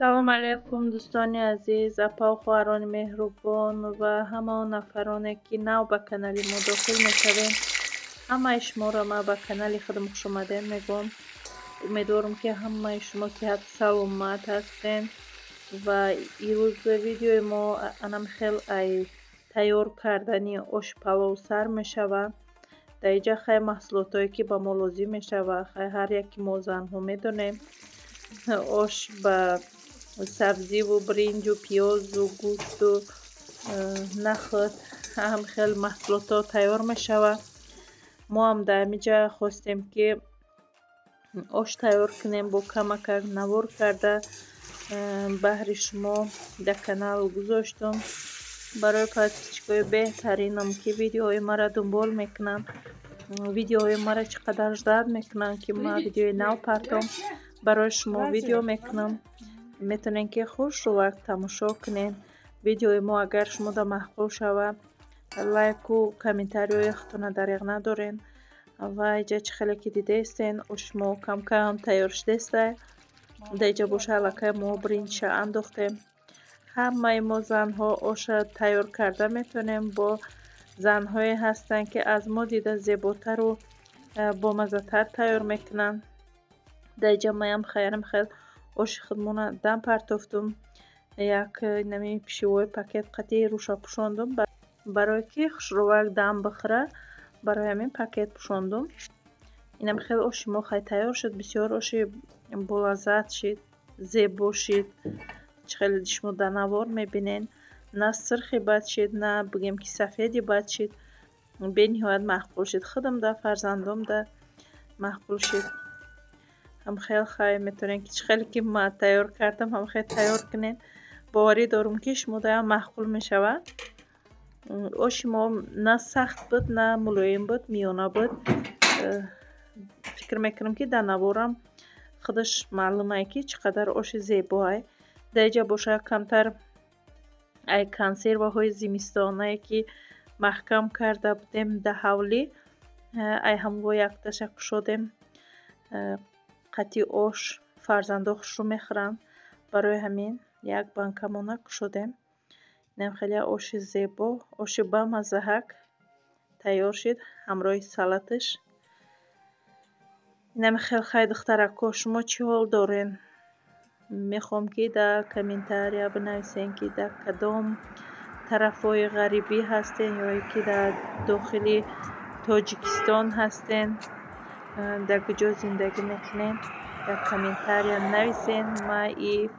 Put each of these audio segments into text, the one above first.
салом алайкум дӯстони азиз, апа ва хоҳарони меҳрубон ва ҳама нафароне ки нав ба канали мо дохил мешавем, ҳамаи шуморо ман ба канали худам хушомадед мегӯям. Умедворам ки ҳамаи шумо сеҳату саломат ҳастем ва имрӯз видеои мо анамхел ай тайёр кардани оши палов сар мешавад. Дар инҷа хай маҳсулотое ки ба мо лозим мешавад, хай ҳар яки мо занҳо медонем. ош ба сабзиву бринҷу пиёзу гӯшту нахот ҳам хел маҳсулото тайёр мешавад. мо ҳам дар ҳаминҷа хостем ки ош тайёр кунем, бо камакак навор карда баҳри шумо дар канал гузоштум. барои подписчикои беҳтаринам ки видеоҳои маро дунбол мекунанд, видеоҳои маро чӣ қадар ждат мекунанд ки ман видеои нав партом барои шумо видео мекунам. метавонед ки хушрувақ тамошо кунед. видеои мо агар шумода маъқул шавад, лайку комментариҳои худтона дариғ надорен. ва инҷа чӣ хеле ки дидаистен оши мо камкам тайёр шудааст. дар инҷа боша аллакай мо бринҷша андохтем. ҳамаи мо занҳо оша тайёр карда метавонем. бо занҳое ҳастанд ки аз мо дида зеботару бомаззатар тайёр мекунанд. дар инҷа маям хаярам хел оши худмона дам партофтум. як нами пишивои пакет қатъи руша пӯшондум, барое ки хушрувақ дам бихӯра. барои ҳамин пакет пӯшондум. инам хел оши мо хай тайёр шуд. бисёр оши болаззат шид, зебо шид. чӣ хеле шумо дар навор мебинед. на сирхи бад шид, на бигем ки сафеди бад шид. бениҳоят маъқул шид. худам да фарзандам да маъқул шид. ҳам хел хай метавонед ки чӣ хеле ки ман тайёр кардам ҳам хел тайёр кунед. боварӣ дорам ки шумода ҳам маъқул мешавад. оши мо на сахт буд, на мулоим буд, миёна буд. фикр мекунам ки дар наворам худаш маълумае ки чӣ қадар оши зебо ай. дар инҷа боша камтар ай консерваҳои зимистонае ки маҳкам карда будем дар ҳавлӣ, ай ҳамво якташа кушодем. қатъи ош фарзандо хушрӯ мехӯранд. барои ҳамин як банкамона кушодем. инам хеле оши зебо, оши бамаззаҳак тайёр шид ҳамроҳи салаташ. инам хел хай духтарако шумо чӣ ҳол доред? мехоҳам ки дар комментария бинависед ки дар кадом тарафҳои ғарибӣ ҳастед ё ки дар дохили тоҷикистон ҳастед, дар куҷо зиндагӣ мекунед. дар комментария нависед. ман ин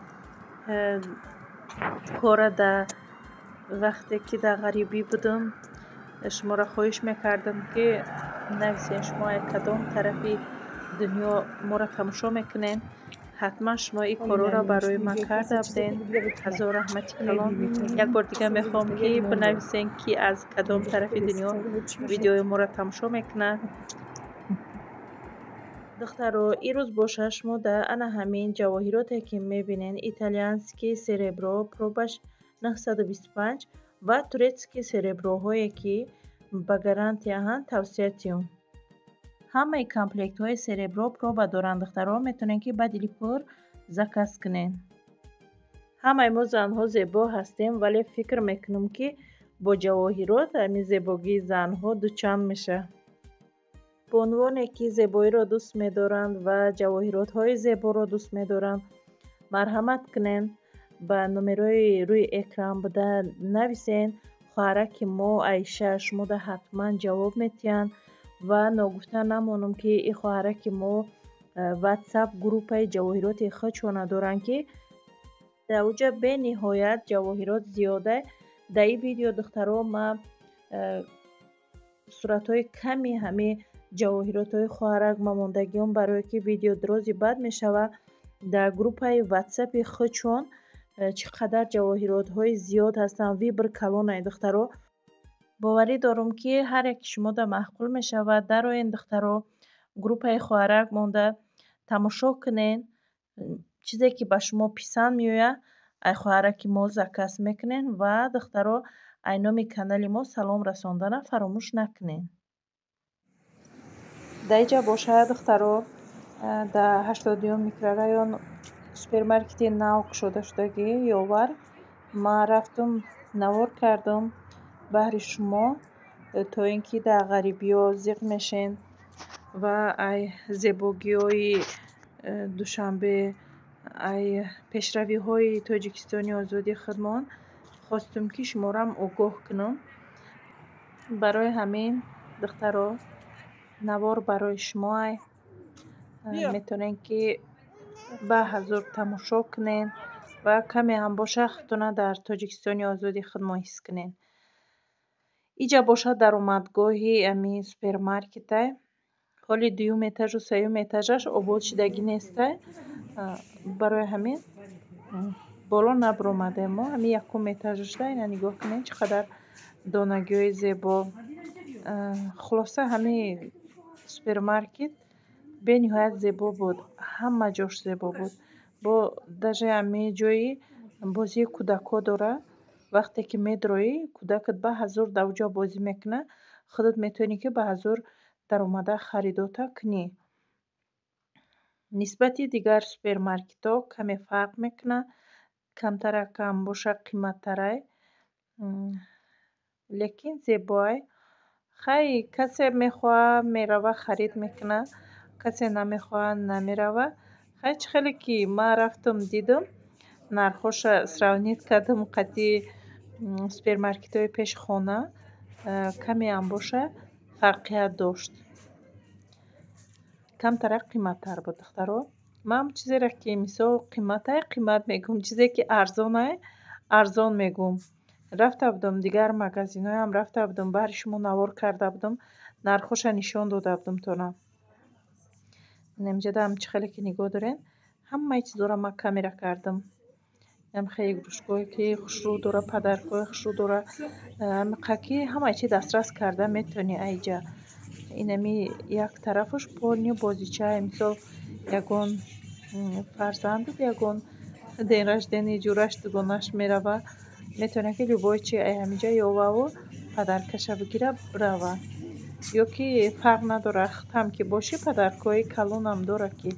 кора дар вақте ки дар ғарибӣ будам шуморо хоҳиш мекардам ки нависед шумо аз кадом тарафи дунё моро тамошо мекунед. ҳатман шумо ин корҳоро барои ман карда будед. ҳазор раҳмати калон. як бор дигар мехоҳам ки бинависед ки аз кадом тарафи дунё видеои моро тамошо мекунад. духтаро ирӯз боша шумо дар ана ҳамин ҷавоҳироте ки мебинед, итальянский серебро пробаш 925 ва турецкий сереброҳое ки ба гарантияҳанд тавсиятиём. ҳамаи комплектҳои серебро проба доранд. духтаро метавонед ки ба дили пур заказ кунед. ҳамаи мо занҳо зебо ҳастем, вале фикр мекунам ки бо ҷавоҳирот ҳамин зебогии занҳо дучанд меша. бо унвоне ки зебоиро дӯст медоранд ва ҷавоҳиротҳои зеборо дӯст медоранд, марҳамат кунед ба номерои рӯи экран буда нависед. хоҳараки мо Айша шумода ҳатман ҷавоб метиҳанд. ва ногуфта намонам ки ин хоҳараки мо ватсап группаи ҷавоҳироти худшона доранд ки дар онҷа бениҳоят ҷавоҳирот зиёда. дар ин видео духтаро ман суратҳои ками ҳамин ҷавоҳиротҳои хоҳарак мамондагиён, барое ки видео дрози бад мешавад. дар группаи ватсапи худшон чӣ қадар ҷавоҳиротҳои зиёд ҳастанд. вибр калонай духтаро. боварӣ дорам ки ҳар яки шумода маъқул мешавад. дароед духтаро группаи хоҳарак монда тамошо кунед. чизе ки ба шумо писанд меояд ай хоҳараки мо заказ мекунед. ва духтаро ай номи канали мо салом расондана фаромӯш накунед. дар инҷа бошад духтаро дар 80 микрорайон супермаркети нав кушода шудагӣ ёвар ман рафтум навор кардум баҳри шумо то ин ки дар ғарибиҳо зиқ мешен ва ай зебогиҳои душанбе ай пешравиҳои тоҷикистони озодӣ худмон хостум ки шуморам огоҳ кунам. барои ҳамин духтаро навор барои шумоай метавонен ки ба ҳазур тамошо кунен ва каме ҳам боша худтона дар тоҷикистони озодӣ худмон ҳис кунен. иҷа бошад даромадгоҳи ами супермаркетай. ҳоли дуюм этажу сеюм этажаш обод шидагӣ нестай. барои ҳамин боло набуромадем мо. ҳамин якум этажашда ина нигоҳ кунед чӣ қадар донагиҳои зебо. хулоса ҳамин супермаркет бениҳоят зебо буд. ҳама ҷош зебо буд. бо даже ҳамин ҷои бозии кӯдакҳо дорад. вақте ки медроӣ кӯдакат ба ҳазур дар уҷа бозӣ мекунад худат метавонӣ ки ба ҳазур даромада харидота кунӣ. нисбати дигар супермаркетҳо каме фарқ мекунад. камтаракам боша қиматтарай лекин зебоай. хай касе мехоҳад мерава харид мекунад, касе намехоҳад намерава. хай чӣ хеле ки ман рафтум дидум нархоша сравнит кардум қадди супермаркетҳои пеши хона камеам боша фарқият дошт. камтарак қиматтар буд духтаро. ман чизеро ки мисол қиматай қимат мегӯм, чизе ки арзонай арзон мегӯм. рафта будум дигар магазинҳоям рафта будум баҳри шумо навор карда будум нархоша нишон дода будум тона. намҷадам чӣ хеле ки нигоҳ дорен ҳамаи чизоро ман камера кардам. ям хеле игрушкое ки хушрӯ дора падаркҳои хушрӯ дора амиқаки ҳамаи чи дастрас карда метавонӣ айҷа. инами як тарафаш полни бозичаи мисол ягон фарзандат ягон ден раждени ҷураш дугонаш мерава метавонад ки любой чи ай ҳаминҷа ёваву падаркаша бигира рава. ё ки фарқ надора хам ки бошӣ падаркҳои калонам дора ки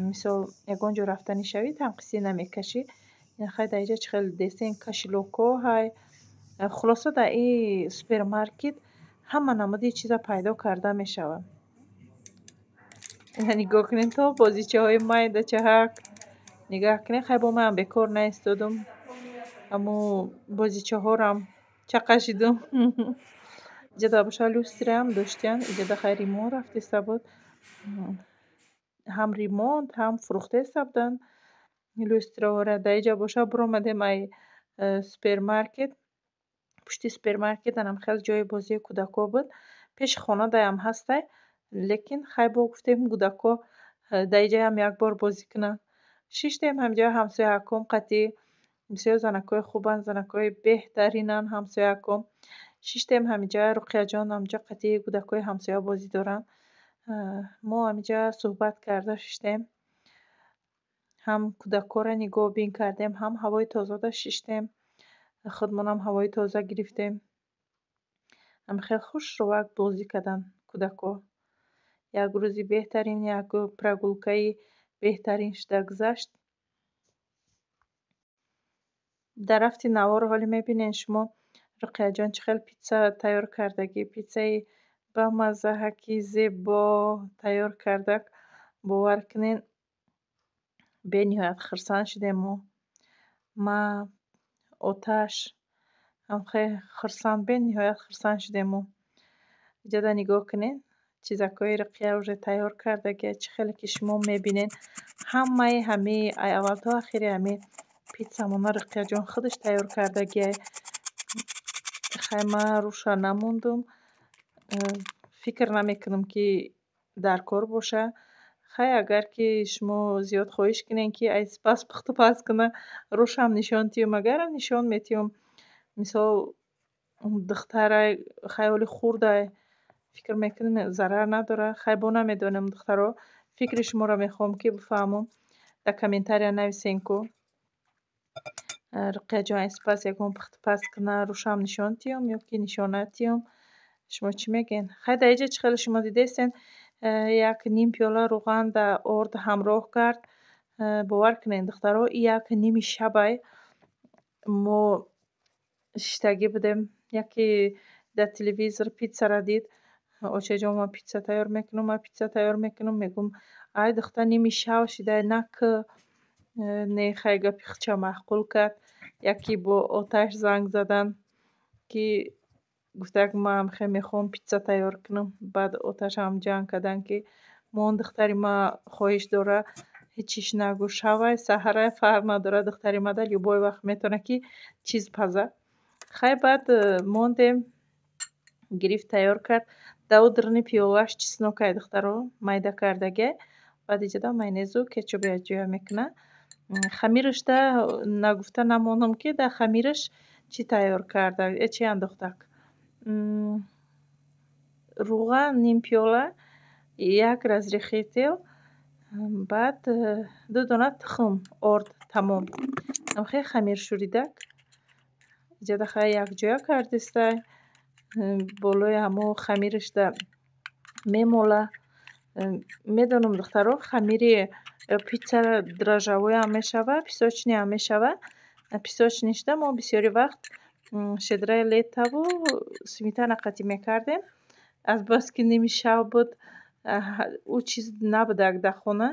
мисол ягон ҷо рафтанӣ шавӣ танқисӣ намекашӣ. хай дар инҷа чӣ хеле десен кашилокҳо ҳай. хулоса дар ин супермаркет ҳама намуди чиза пайдо карда мешавад. ина нигоҳ кунед то бозичаҳои майда чаҳак нигоҳ кунед. хай бо манам бекор наистодум аммо бозичаҳорам чақашидум. иҷада боша люстраам доштиян. иҷада хай ремонт рафтиста буд. ҳам ремонт ҳам фурӯхтеста буданд люстраҳоро. дар инҷа боша буромадем ай супермаркет. пушти супермаркетанам хеле ҷои бозии кӯдакҳо буд. пеши хона даям ҳастай лекин хай бо гуфтем кӯдакҳо дар инҷаям як бор бозӣ кунанд. шиштем ҳамҷа ҳамсояком қатъи бисёр занакҳои хубанд, занакҳои беҳтаринанд ҳамсояком. шиштем ҳаминҷа руқияҷон ҳаминҷа қатъи кӯдакҳои ҳамсоя бозӣ доранд. мо ҳаминҷа суҳбат карда шиштем. ҳам кӯдакҳоро нигоҳ бин кардем ҳам ҳавои тозада шиштем. худмонам ҳавои тоза гирифтем. ҳам хеле хушровақ бозӣ карданд кӯдакҳо. як рӯзи беҳтарин як прогулкаи беҳтарин шуда гузашт. дар рафти навор ҳоле мебинед шумо руқияҷон чӣ хел питса тайёр кардагӣ. питсаи бамаззаҳаки зебо тайёр кардак. бовар кунед бениҳоят хурсанд шудем мо. ман оташ ҳам хеле хурсанд бениҳоят хурсанд шудем мо. иҷада нигоҳ кунед чизакҳои руқия уже тайёр кардагия чӣ хеле ки шумо мебинед ҳамаи ҳамин ай аввал то ахири ҳамин питсамона руқияҷон худаш тайёр кардагия. хай ман рӯша намондум. фикр намекунам ки дар кор боша. хай агар ки шумо зиёд хоҳиш кунед ки ай сипас пухту паз куна рӯшам нишон тиём. агарам нишон метиём мисол духтарай хайоли хурдай фикр мекунем зарар надорад. хай бо намедонам духтаро фикри шуморо мехоҳам ки бифаҳмам. дар комментария нависен ку руқияҷон ай сипас ягон пухту паз куна рӯшам нишон тиём ё ки нишон натиём. шумо чӣ мегӯед? хай дар инҷа чӣ хеле шумо дидестен як ним пиёла рӯған дар орд ҳамроҳ кард бовар кунед духтаро, як ними шабай мо шиштагӣ будем. Яке дар телевизор питсаро дид. Очаҷон, ман питса тайёр мекунам, ман питса тайёр мекунам. Мегӯм ай духтар ними шав шидай нак не хай гапи хича маъқул кард. Яке бо оташ занг задан ки гуфтак ман хеле мехоҳам питса тайёр кунам. Баъд оташам ҷанг кардан ки мон духтари ман хоҳиш дора ҳеҷ чиш нагӯ, шавай саҳарай фарқ надорад, духтари ман дар любой вақт метавона ки чиз паза. Хай баъд мондем, гирифт тайёр кард. Дав дирни пиёлааш чеснокай духтаро майда кардагӣ. Баъд иҷода майонезу кетчупя ҷоя мекуна. Хамирашда нагуфта намонам ки дар хамираш чӣ тайёр карда, чӣ андохтак. Руған ним пиёла, як разрехи тел, баъд 2 дона тухм орд тамом. Хеле хамир шӯридак. Иҷода хай якҷоя кардистай. Болои ҳамо хамирашда мемола. Медонам духтаро, хамири питса дрожжавоям мешава, песочниям мешава. Песочнишда мо бисёри вақт шедраи леттаву сметана қатӣ мекардем. Азбаски ними шав буд, ӯ чиз набудак дар хона.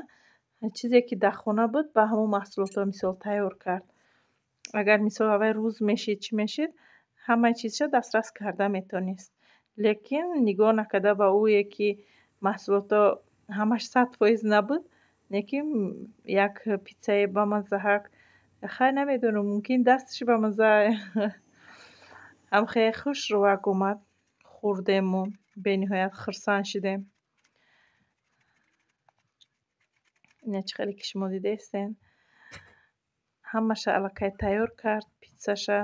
Чизе ки дар хона буд, ба ҳамо маҳсулото мисол тайёр кард. Агар мисол аввал рӯз мешид, чӣ мешид, ҳамаи чизша дастрас карда метавонист. Лекин нигоҳ накарда ба ӯе ки маҳсулото ҳамаш 100% набуд, лекин як питсаи бамаззаҳак, хай намедонам, мумкин дасташ бамазза. Ҳам хеле хуш равақ омад. Хӯрдему, бениҳоят хурсанд шудем. Ина чӣ хеле ки шумо дидестен. Ҳамаша аллакай тайёр кард питсаша.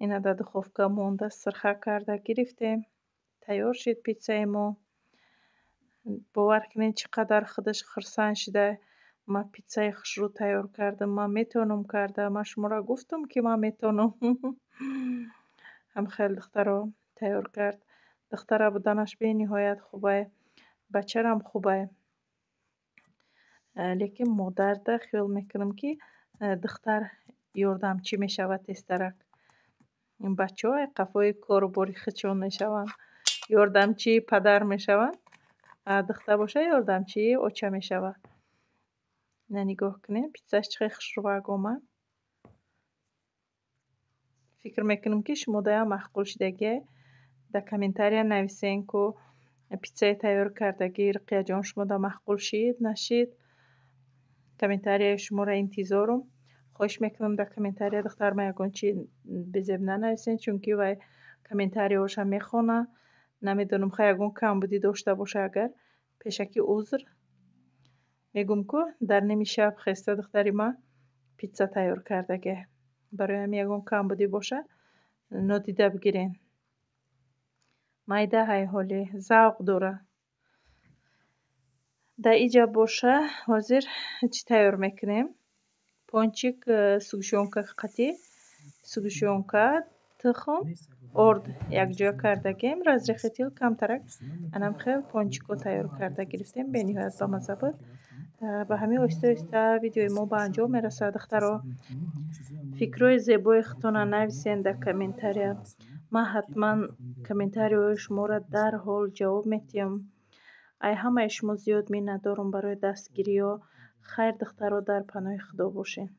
Ина дар духовка монда, сирха карда гирифтем. Тайёр шуд питсаи мо. Бовар кунед чӣ қадар худаш хурсанд шуда. Ман питсаи хушрӯ тайёр кардам, ман метавонам карда, ман шуморо гуфтам ки ман метавонам. Ҳам хеле духтаро тайёр кард. Духтара буданаш бениҳоят хубай, бачарам хубай. Лекин модарда хиёл мекунам ки духтар ёрдамчӣ мешавад тезтарак. Бачаҳо қафои кору бори хичон мешаванд. Ёрдамчии падар мешаванд. Духтар боша ёрдамчии оча мешавад. Ина нигоҳ кунед, питсааш чӣ хеле хушравақ омад. Фикр мекунам ки шумодаям маъқул шудагӣ. Дар комментария нависен ку питсаи тайёр кардагӣ Руқияҷон шумода маъқул шид, нашид. Комментарияи шуморо интизорум. хоҳиш мекунам дар комментария духтарма ягон чи безеб нанависен, чунки вай комментариҳоша мехона. Намедонам хай ягон камбудӣ дошта боша агар. Пешакӣ узр. Мегӯм ку дар ними шаб хеста духтари ман питса тайёр кардагӣ. Барои ҳамин ягон камбудӣ боша, нодида бигирен. Майда ҳайҳолӣ, завқ дора. Дар иҷа боша, ҳозир чӣ тайёр мекунем? Пончик сгущёнка қатӣ, сгущёнка, тухм, орд якҷоя кардагем, разрехи тил камтарак. Анам хел пончикҳо тайёр карда гирифтем. Бениҳоят бамазза буд. Ба ҳамин оҳиста-оҳиста видеои мо ба анҷом мерасад. Духтаро, фикрҳои зебои худтонро нависен дар комментария. Ман ҳатман комментариҳои шуморо дарҳол ҷавоб медиҳам. Ай ҳамаи шумо зиёд миннатдорам барои дастгириҳо. Хайр духтаро дар паноҳи худо бошед.